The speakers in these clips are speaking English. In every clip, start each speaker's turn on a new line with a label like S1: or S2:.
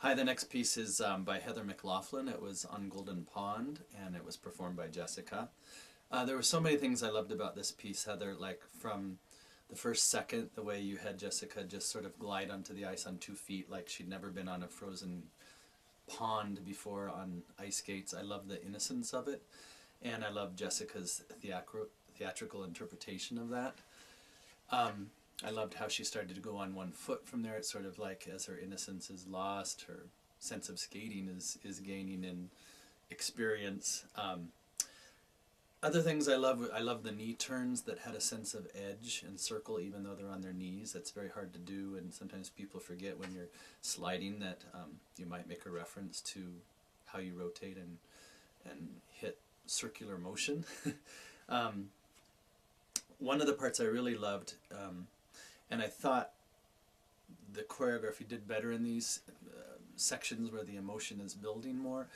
S1: Hi, the next piece is by Heather McLaughlin. It was on Golden Pond, and it was performed by Jessica. There were so many things I loved about this piece, Heather, like from the first second, the way you had Jessica just sort of glide onto the ice on 2 feet like she'd never been on a frozen pond before on ice skates. I love the innocence of it, and I love Jessica's theatrical interpretation of that. I loved how she started to go on 1 foot from there. It's sort of like as her innocence is lost, her sense of skating is gaining in experience. Other things I love the knee turns that had a sense of edge and circle even though they're on their knees. That's very hard to do, and sometimes people forget when you're sliding that you might make a reference to how you rotate and hit circular motion. One of the parts I really loved, and I thought the choreography did better in these sections where the emotion is building more.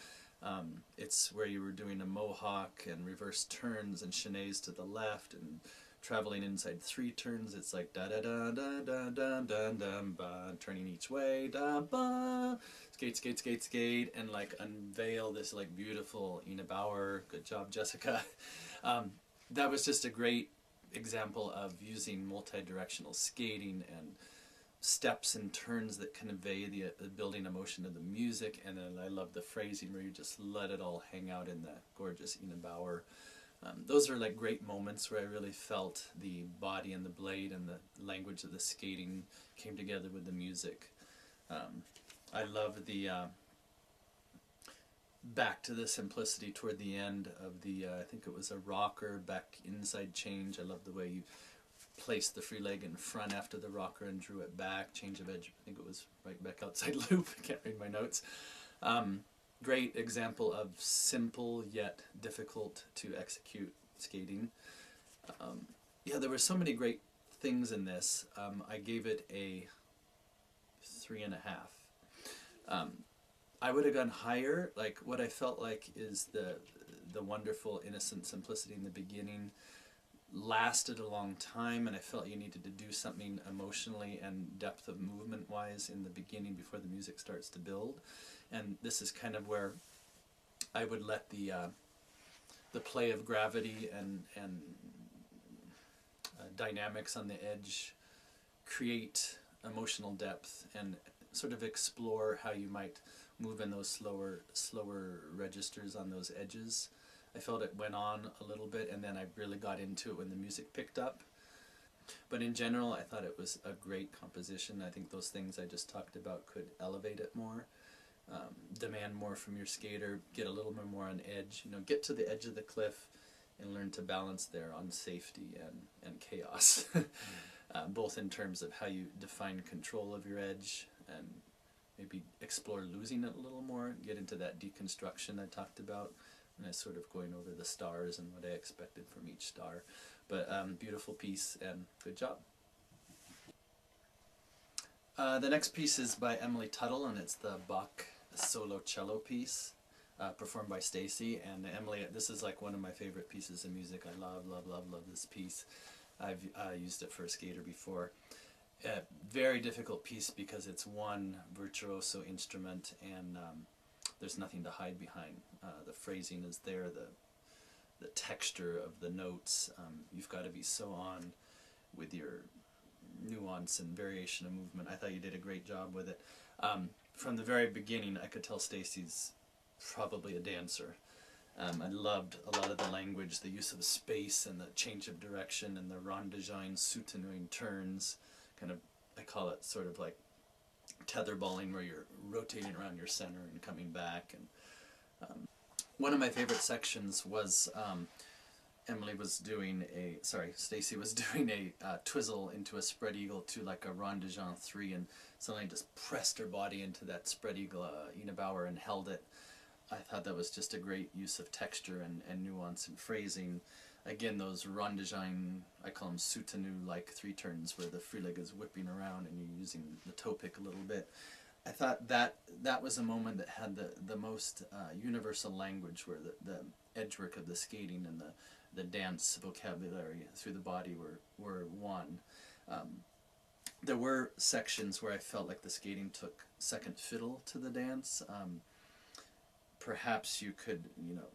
S1: It's where you were doing a mohawk and reverse turns and chaînés to the left and traveling inside 3 turns. It's like da da da da da da da da ba, turning each way, da ba, skate skate skate skate, and like unveil this like beautiful Ina Bauer. Good job, Jessica. That was just a great example of using multi-directional skating and steps and turns that convey the building emotion of the music. And then I love the phrasing where you just let it all hang out in the gorgeous Ina Bauer. Those are like great moments where I really felt the body and the blade and the language of the skating came together with the music. I love the back to the simplicity toward the end of the, I think it was a rocker back inside change. I love the way you placed the free leg in front after the rocker and drew it back, change of edge, I think it was right back outside loop, I can't read my notes. Great example of simple yet difficult to execute skating. Yeah, there were so many great things in this. I gave it a 3.5. I would have gone higher. Like what I felt like is the wonderful innocent simplicity in the beginning lasted a long time, and I felt you needed to do something emotionally and depth of movement wise in the beginning before the music starts to build. And this is kind of where I would let the play of gravity and dynamics on the edge create emotional depth and sort of explore how you might move in those slower registers on those edges. I felt it went on a little bit, and then I really got into it when the music picked up. But in general, I thought it was a great composition. I think those things I just talked about could elevate it more, demand more from your skater, get a little bit more on edge. You know, get to the edge of the cliff and learn to balance there on safety and chaos. Both in terms of how you define control of your edge and maybe explore losing it a little more, get into that deconstruction I talked about, and I sort of going over the stars and what I expected from each star. But beautiful piece and good job. The next piece is by Emily Tuttle, and it's the Bach solo cello piece performed by Stacy. And Emily, this is like one of my favorite pieces of music. I love, love, love, love this piece. I've used it for a skater before. Very difficult piece because it's one virtuoso instrument, and there's nothing to hide behind. The phrasing is there, the texture of the notes. You've got to be so on with your nuance and variation of movement. I thought you did a great job with it. From the very beginning, I could tell Stacy's probably a dancer. I loved a lot of the language, the use of space and the change of direction and the rond de jambe soutenu turns. Kind of, I call it sort of like tetherballing, where you're rotating around your center and coming back. And one of my favorite sections was Stacy was doing a twizzle into a spread eagle to like a rond de jambe 3, and suddenly just pressed her body into that spread eagle, Ina Bauer, and held it. I thought that was just a great use of texture and nuance and phrasing. Again, those rond de jambe, I call them soutenu, like 3 turns where the free leg is whipping around and you're using the toe pick a little bit. I thought that was a moment that had the most universal language, where the edge work of the skating and the dance vocabulary through the body were one. there were sections where I felt like the skating took second fiddle to the dance. Perhaps you could, you know,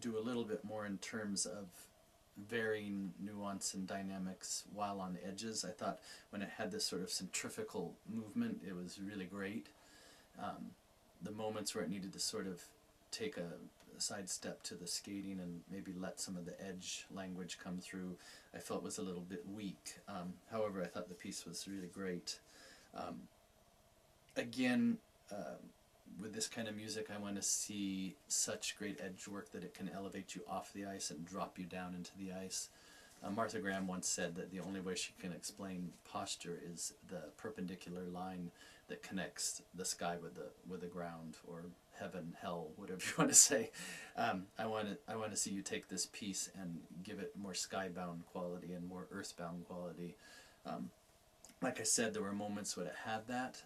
S1: do a little bit more in terms of varying nuance and dynamics while on the edges. I thought when it had this sort of centrifugal movement, it was really great. The moments where it needed to sort of take a sidestep to the skating and maybe let some of the edge language come through, I felt was a little bit weak. However, I thought the piece was really great. Again, with this kind of music, I want to see such great edge work that it can elevate you off the ice and drop you down into the ice. Martha Graham once said that the only way she can explain posture is the perpendicular line that connects the sky with the ground, or heaven, hell, whatever you want to say. I want to see you take this piece and give it more skybound quality and more earthbound quality. Like I said, there were moments when it had that,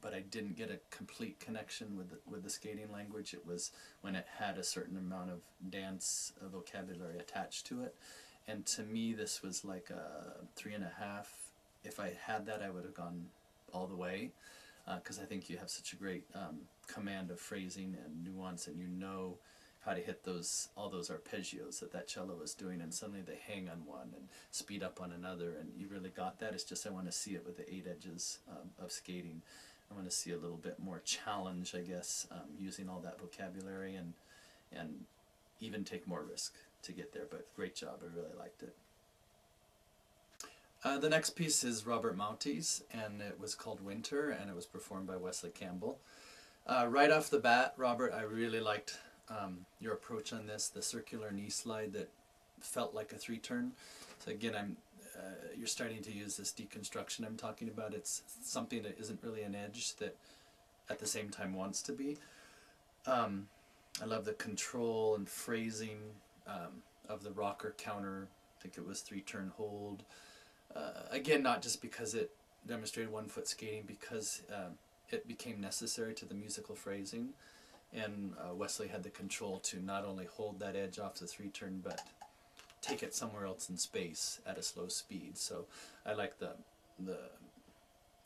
S1: but I didn't get a complete connection with the skating language. It was when it had a certain amount of dance vocabulary attached to it. And to me, this was like a 3.5. If I had that, I would have gone all the way, because I think you have such a great command of phrasing and nuance, and you know how to hit all those arpeggios that cello is doing, and suddenly they hang on one and speed up on another, and you really got that. It's just I want to see it with the 8 edges of skating. I want to see a little bit more challenge, I guess, using all that vocabulary, and even take more risk to get there. But great job, I really liked it. The next piece is Robert Mauti's, and it was called Winter, and it was performed by Wesley Campbell. Right off the bat, Robert, I really liked your approach on this, the circular knee slide that felt like a 3-turn. So again, you're starting to use this deconstruction I'm talking about. It's something that isn't really an edge that at the same time wants to be. I love the control and phrasing of the rocker counter. I think it was 3-turn hold. Again, not just because it demonstrated 1-foot skating, because it became necessary to the musical phrasing, and Wesley had the control to not only hold that edge off the 3-turn, but take it somewhere else in space at a slow speed. So I like the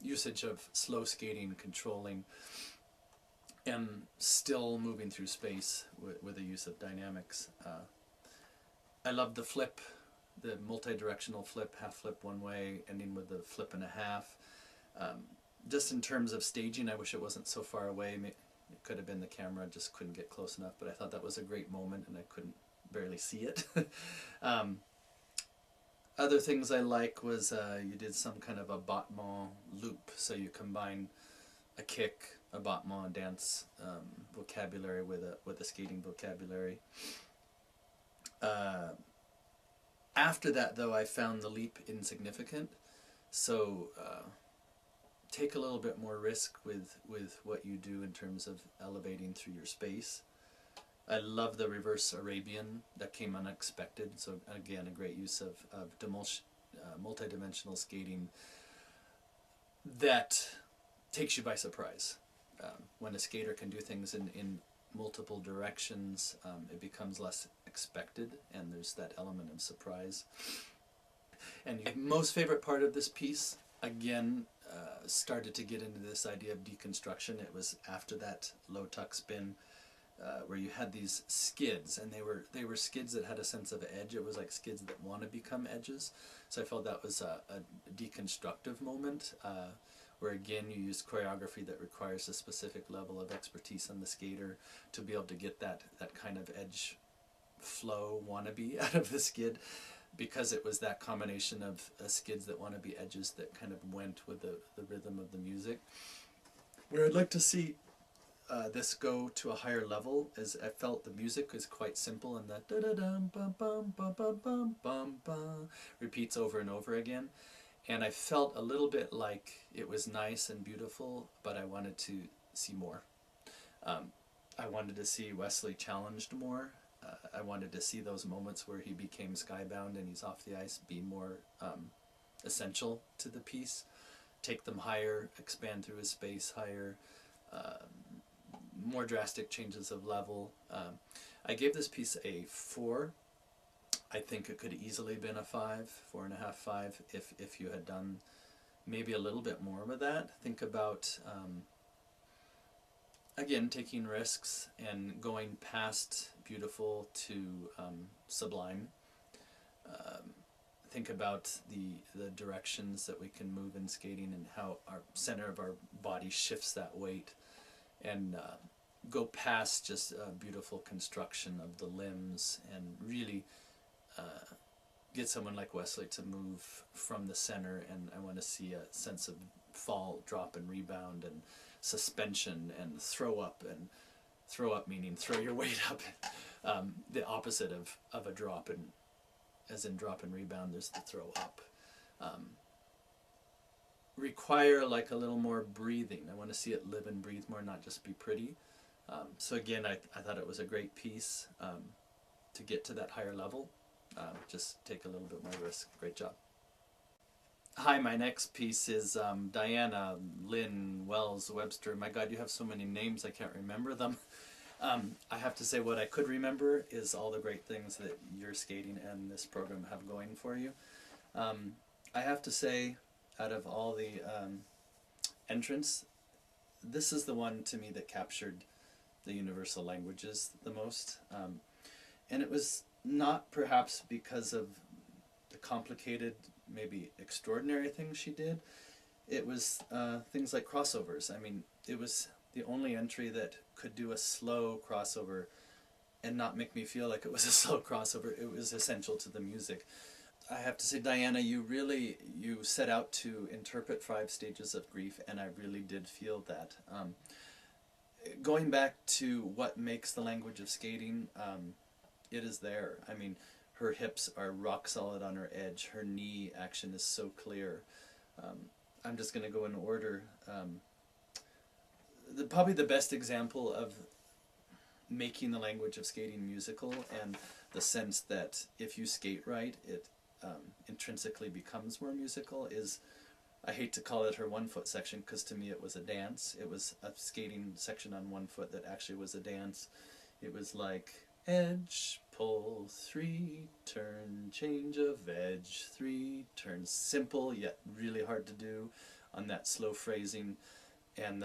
S1: usage of slow skating, controlling, and still moving through space with the use of dynamics. I love the flip, the multi-directional flip, half flip one way, ending with the flip and a half. Just in terms of staging, I wish it wasn't so far away. It could have been the camera, I just couldn't get close enough, but I thought that was a great moment, and I couldn't barely see it. Other things I like was you did some kind of a battement loop, so you combine a kick, a battement dance vocabulary with a skating vocabulary. After that, though, I found the leap insignificant, so take a little bit more risk with what you do in terms of elevating through your space. I love the reverse Arabian, that came unexpected, so again, a great use of multi-dimensional skating that takes you by surprise. When a skater can do things in multiple directions, it becomes less expected, and there's that element of surprise. And the most favorite part of this piece, again, started to get into this idea of deconstruction. It was after that low tuck spin, where you had these skids, and they were skids that had a sense of edge. It was like skids that want to become edges. So I felt that was a deconstructive moment, where again you use choreography that requires a specific level of expertise on the skater to be able to get that kind of edge flow wannabe out of the skid, because it was that combination of skids that want to be edges that kind of went with the rhythm of the music. Where I'd like to see this go to a higher level is I felt the music is quite simple, and that da-da-dum bum bum bum bum bum bum bum repeats over and over again. And I felt a little bit like it was nice and beautiful, but I wanted to see more. I wanted to see Wesley challenged more. I wanted to see those moments where he became skybound and he's off the ice be more essential to the piece. Take them higher, expand through his space higher, more drastic changes of level. I gave this piece a 4. I think it could easily have been a 5, 4.5, 5, if you had done maybe a little bit more of that. Think about, again, taking risks and going past beautiful to sublime. Think about the directions that we can move in skating and how our center of our body shifts that weight, and go past just a beautiful construction of the limbs, and really get someone like Wesley to move from the center. And I want to see a sense of fall, drop, and rebound, and suspension, and throw up meaning throw your weight up. The opposite of a drop, and as in drop and rebound, there's the throw up. Require like a little more breathing. I want to see it live and breathe more, not just be pretty. So again, I thought it was a great piece to get to that higher level. Just take a little bit more risk. Great job. Hi, my next piece is Diana, Lynne, Wells, Webster. My God, you have so many names, I can't remember them. I have to say, what I could remember is all the great things that your skating and this program have going for you. I have to say, out of all the entrants, this is the one to me that captured the universal languages the most. And it was not perhaps because of the complicated, maybe extraordinary things she did. It was things like crossovers. I mean, it was the only entry that could do a slow crossover and not make me feel like it was a slow crossover. It was essential to the music. I have to say, Diana, you set out to interpret 5 stages of grief, and I really did feel that. Going back to what makes the language of skating, it is there. I mean, her hips are rock solid on her edge. Her knee action is so clear. I'm just going to go in order. Probably the best example of making the language of skating musical, and the sense that if you skate right, it intrinsically becomes more musical, is, I hate to call it her 1 foot section, because to me it was a dance. It was a skating section on 1 foot that actually was a dance. It was like edge, pull, 3, turn, change of edge, 3, turn. Simple, yet really hard to do on that slow phrasing. And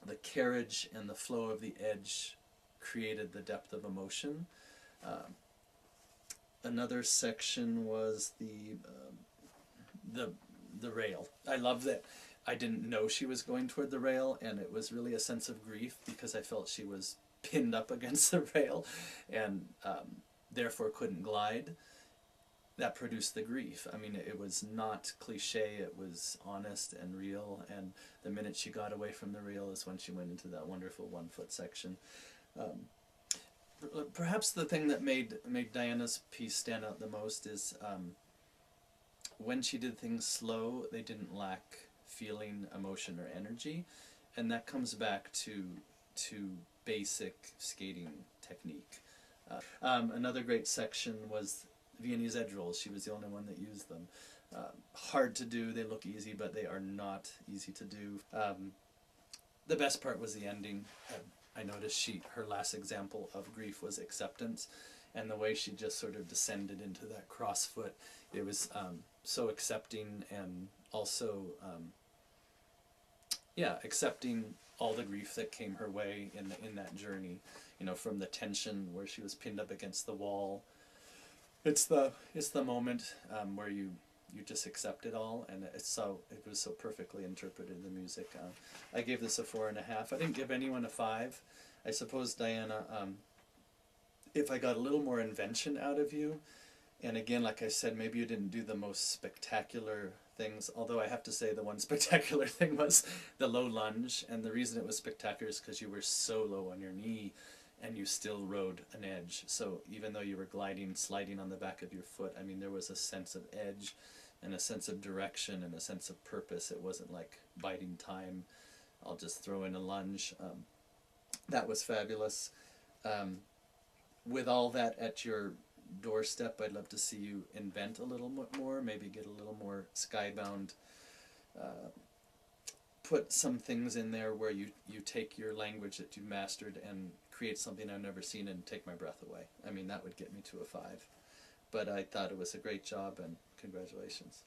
S1: the carriage and the flow of the edge created the depth of emotion. Another section was the rail. I love that I didn't know she was going toward the rail, and it was really a sense of grief because I felt she was pinned up against the rail and therefore couldn't glide. That produced the grief. I mean, it was not cliche, it was honest and real, and the minute she got away from the rail is when she went into that wonderful 1 foot section. Perhaps the thing that made Diana's piece stand out the most is when she did things slow, they didn't lack feeling, emotion, or energy, and that comes back to basic skating technique. Another great section was Viennese edge rolls. She was the only one that used them. Hard to do, they look easy, but they are not easy to do. The best part was the ending. I noticed her last example of grief was acceptance, and the way she just sort of descended into that cross foot, it was so accepting, and also accepting all the grief that came her way in that journey. You know, from the tension where she was pinned up against the wall. It's the moment where you just accept it all, and it was so perfectly interpreted in the music. I gave this a 4.5. I didn't give anyone a 5. I suppose, Diana, if I got a little more invention out of you, and again, like I said, maybe you didn't do the most spectacular things, although I have to say the one spectacular thing was the low lunge, and the reason it was spectacular is because you were so low on your knee, and you still rode an edge. So even though you were gliding, sliding on the back of your foot, I mean, there was a sense of edge and a sense of direction and a sense of purpose. It wasn't like biding time, I'll just throw in a lunge. That was fabulous. With all that at your doorstep, I'd love to see you invent a little more, maybe get a little more skybound. Put some things in there where you take your language that you've mastered and create something I've never seen and take my breath away. I mean, that would get me to a 5. But I thought it was a great job, and congratulations.